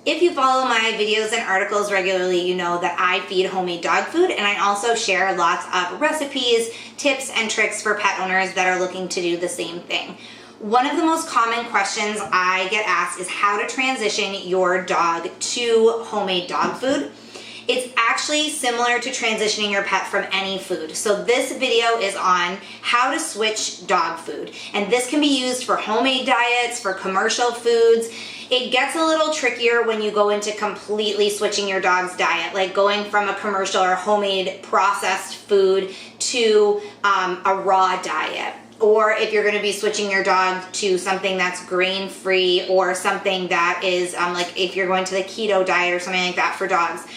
If you follow my videos and articles regularly, you know that I feed homemade dog food, and I also share lots of recipes, tips, and tricks for pet owners that are looking to do the same thing. One of the most common questions I get asked is how to transition your dog to homemade dog food. It's actually similar to transitioning your pet from any food. So this video is on how to switch dog food. And this can be used for homemade diets, for commercial foods. It gets a little trickier when you go into completely switching your dog's diet, like going from a commercial or homemade processed food to a raw diet. Or if you're going to be switching your dog to something that's grain-free, or something that is like if you're going to the keto diet or something like that for dogs.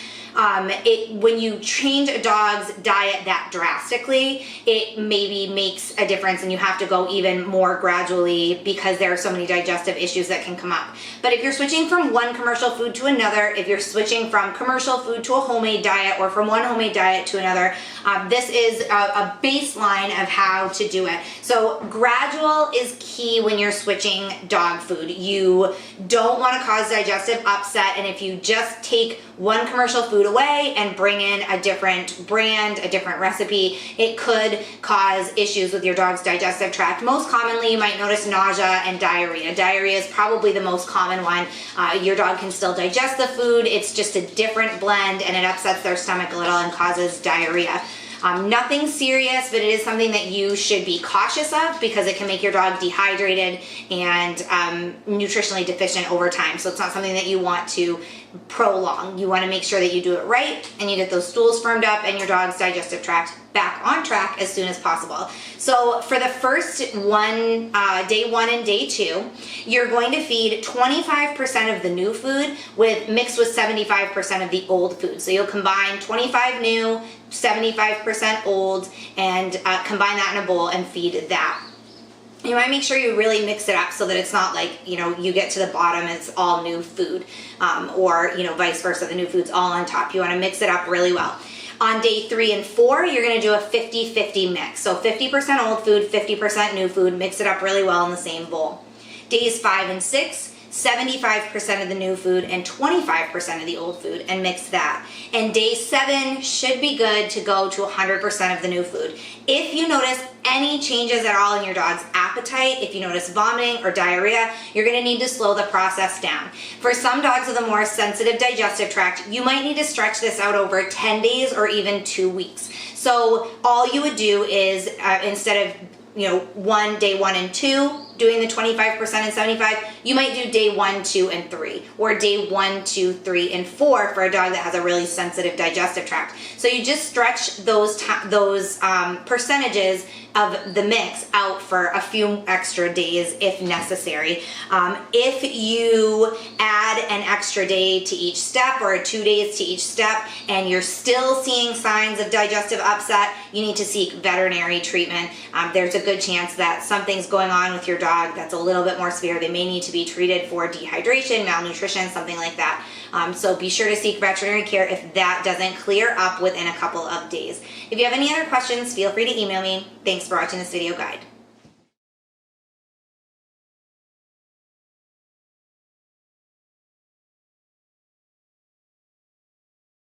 When you change a dog's diet that drastically, it maybe makes a difference, and you have to go even more gradually because there are so many digestive issues that can come up. But if you're switching from one commercial food to another, if you're switching from commercial food to a homemade diet, or from one homemade diet to another, this is a baseline of how to do it. So gradual is key when you're switching dog food. You don't want to cause digestive upset, and if you just take one commercial food away and bring in a different brand, a different recipe, it could cause issues with your dog's digestive tract. Most commonly, you might notice nausea and diarrhea. Diarrhea is probably the most common one. Your dog can still digest the food, it's just a different blend, and it upsets their stomach a little and causes diarrhea. Nothing serious, but it is something that you should be cautious of because it can make your dog dehydrated and nutritionally deficient over time. So it's not something that you want to prolong. You want to make sure that you do it right and you get those stools firmed up and your dog's digestive tract back on track as soon as possible. So for the first day 1 and day 2, you're going to feed 25% of the new food mixed with 75% of the old food. So you'll combine 25 new, 75% old, and combine that in a bowl and feed that. You want to make sure you really mix it up so that it's not like, you get to the bottom and it's all new food, or, vice versa, the new food's all on top. You want to mix it up really well. On day 3 and 4, you're going to do a 50-50 mix. So 50% old food, 50% new food, mix it up really well in the same bowl. Days 5 and 6, 75% of the new food and 25% of the old food, and mix that. And day 7 should be good to go to 100% of the new food. If you notice any changes at all in your dog's appetite, if you notice vomiting or diarrhea, you're going to need to slow the process down. For some dogs with a more sensitive digestive tract, you might need to stretch this out over 10 days or even 2 weeks. So all you would do is instead of day 1 and 2, doing the 25% and 75, you might do day 1, 2, and 3, or day 1, 2, 3, and 4 for a dog that has a really sensitive digestive tract. So you just stretch those percentages of the mix out for a few extra days if necessary. If you add an extra day to each step, or 2 days to each step, and you're still seeing signs of digestive upset, you need to seek veterinary treatment. There's a good chance that something's going on with your dog that's a little bit more severe. They may need to be treated for dehydration, malnutrition, something like that. So be sure to seek veterinary care if that doesn't clear up within a couple of days. If you have any other questions, feel free to email me. Thanks for watching this video guide.